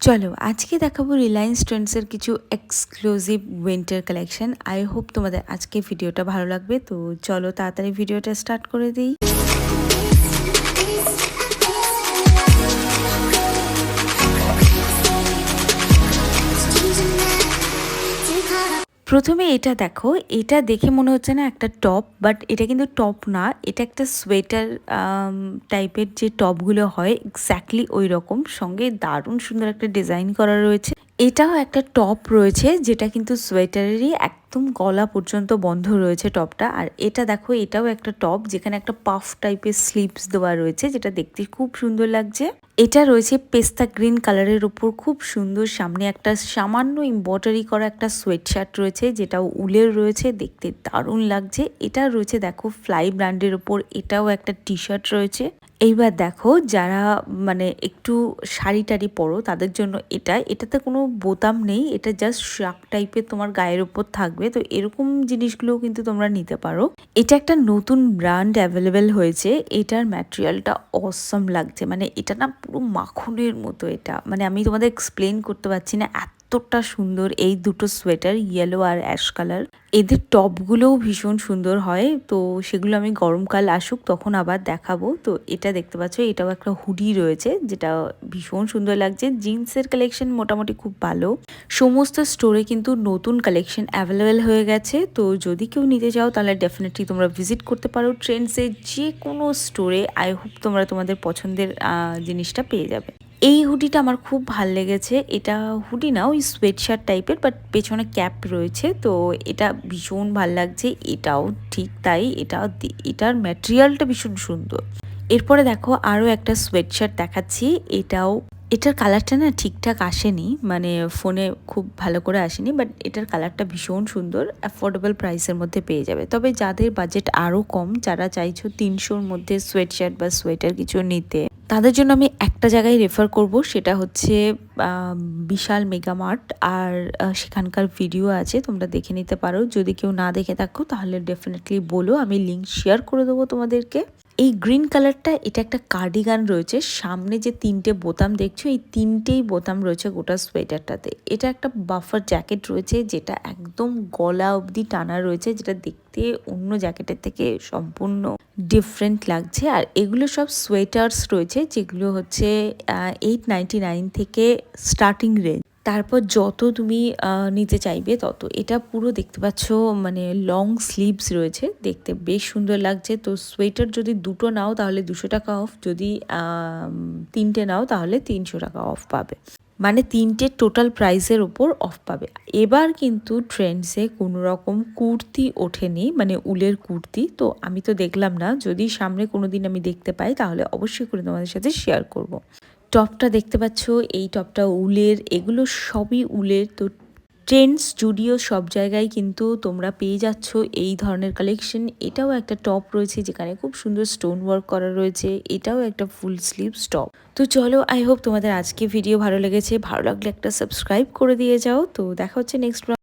চলো আজকে দেখাবো রিলায়েন্স ট্রেন্ডসের কিছু exclusive winter collection. I hope তোমাদের আজকে ভিডিওটা ভালো লাগবে। তো চলো তাড়াতাড়ি ভিডিওটা স্টার্ট করে দিই। প্রথমে এটা দেখো, এটা দেখে মনে হচ্ছে না একটা টপ, বাট এটা কিন্তু টপ না, এটা একটা সোয়েটার টাইপের যে টপগুলো হয় এক্স্যাক্টলি ওই রকম, সঙ্গে দারুণ সুন্দর একটা ডিজাইন করা রয়েছে। এটাও একটা টপ রয়েছে যেটা কিন্তু সোয়েটারেরই একদম গলা পর্যন্ত বন্ধ রয়েছে টপটা। আর এটা দেখো, এটাও একটা টপ যেখানে একটা পাফ টাইপের স্লিভস দেওয়া রয়েছে, যেটা দেখতে খুব সুন্দর লাগছে। এটা রয়েছে পেস্তা গ্রিন কালারের উপর, খুব সুন্দর। সামনে একটা সামান্য এমব্রয়ডারি করা একটা সোয়েট শার্ট রয়েছে, যেটাও উলের রয়েছে, দেখতে দারুণ লাগছে। এটা রয়েছে দেখো ফ্লাই ব্র্যান্ডের উপর, এটাও একটা টি শার্ট রয়েছে। এইবার দেখো, যারা মানে একটু শাড়ি টাড়ি পরো তাদের জন্য এটাতে কোনো বোতাম নেই, এটা জাস্ট শাক টাইপের তোমার গায়ের উপর থাকবে। তো এরকম জিনিসগুলোও কিন্তু তোমরা নিতে পারো। এটা একটা নতুন ব্র্যান্ড অ্যাভেলেবেল হয়েছে, এটার ম্যাটেরিয়ালটা অসম লাগছে, মানে এটা না পুরো মাখনের মতো। এটা মানে আমি তোমাদের এক্সপ্লেন করতে পারছি না, এতটা সুন্দর এই দুটো সোয়েটার, ইয়েলো আর অ্যাশ কালার। এদের টপগুলোও ভীষণ সুন্দর হয়, তো সেগুলো আমি গরমকাল আসুক তখন আবার দেখাবো। তো এটা দেখতে পাচ্ছ, এটাও একটা হুডি রয়েছে যেটা ভীষণ সুন্দর লাগছে। জিন্সের কালেকশন মোটামুটি খুব ভালো, সমস্ত স্টোরে কিন্তু নতুন কালেকশন অ্যাভেলেবেল হয়ে গেছে। তো যদি কেউ নিতে চাও তাহলে ডেফিনেটলি তোমরা ভিজিট করতে পারো ট্রেন্ডসের যে কোনো স্টোরে। আই হোপ তোমরা তোমাদের পছন্দের জিনিসটা পেয়ে যাবে। এই হুডিটা আমার খুব ভাল লেগেছে। এটা হুডি না, ওই সোয়েট শার্ট টাইপের, বাট পেছনে ক্যাপ রয়েছে, তো এটা ভীষণ ভাল লাগছে। এটাও ঠিক তাই, এটার ম্যাটেরিয়ালটা ভীষণ সুন্দর। এরপরে দেখো আরও একটা সোয়েট শার্ট দেখাচ্ছি। এটার কালারটা না ঠিকঠাক আসেনি, মানে ফোনে খুব ভালো করে আসেনি, বাট এটার কালারটা ভীষণ সুন্দর। অ্যাফোর্ডেবল প্রাইসের মধ্যে পেয়ে যাবে। তবে যাদের বাজেট আরও কম, যারা চাইছো 300-র মধ্যে সোয়েট শার্ট বা সোয়েটার কিছু নিতে, তাদের জন্য আমি একটা জায়গায় রেফার করব, সেটা হচ্ছে বিশাল মেগামার্ট। আর সেখানকার ভিডিও আছে, তোমরা দেখে নিতে পারো। যদি কেউ না দেখে থাকো তাহলে ডেফিনেটলি বলো, আমি লিঙ্ক শেয়ার করে দেবো তোমাদেরকে। এই গ্রিন কালারটা, এটা একটা কার্ডিগান রয়েছে। সামনে যে 3টে বোতাম দেখছো, এই 3টেই বোতাম রয়েছে গোটা সোয়েটারটাতে। এটা একটা বাফার জ্যাকেট রয়েছে, যেটা একদম গলা অবধি টানা রয়েছে, যেটা দেখতে অন্য জ্যাকেটের থেকে সম্পূর্ণ ডিফারেন্ট লাগছে। আর এগুলো সব সোয়েটার্স রয়েছে, যেগুলো হচ্ছে 899 থেকে স্টার্টিং রেঞ্জ। তারপর যত তুমি নিতে চাইবে তত। এটা পুরো দেখতে পাচ্ছ মানে লং স্লিভস রয়েছে, দেখতে বেশ সুন্দর লাগছে। তো সোয়েটার যদি দুটো নাও তাহলে 200 টাকা অফ, যদি 3টে নাও তাহলে 300 টাকা অফ পাবে, মানে 3টে টোটাল প্রাইসের ওপর অফ পাবে। এবার কিন্তু ট্রেন্ডসে কোনো রকম কুর্তি ওঠেনি, মানে উলের কুর্তি। তো আমি তো দেখলাম না, যদি সামনে কোনো দিন আমি দেখতে পাই তাহলে অবশ্যই করে তোমাদের সাথে শেয়ার করব। টপটা দেখতে পাচ্ছ, এই টপটা উলের, এগুলো সবই উলের। তো ট্রেন্ডস, জুডিও, সব জায়গায় কিন্তু তোমরা পেয়ে যাচ্ছ এই ধরনের কালেকশন। এটাও একটা টপ রয়েছে যেখানে খুব সুন্দর স্টোন ওয়ার্ক করা রয়েছে, এটাও একটা ফুল স্লিভস টপ। তো চলো, আই হোপ তোমাদের আজকে ভিডিও ভালো লেগেছে। ভালো লাগলে একটা সাবস্ক্রাইব করে দিয়ে যাও। তো দেখা হচ্ছে নেক্সট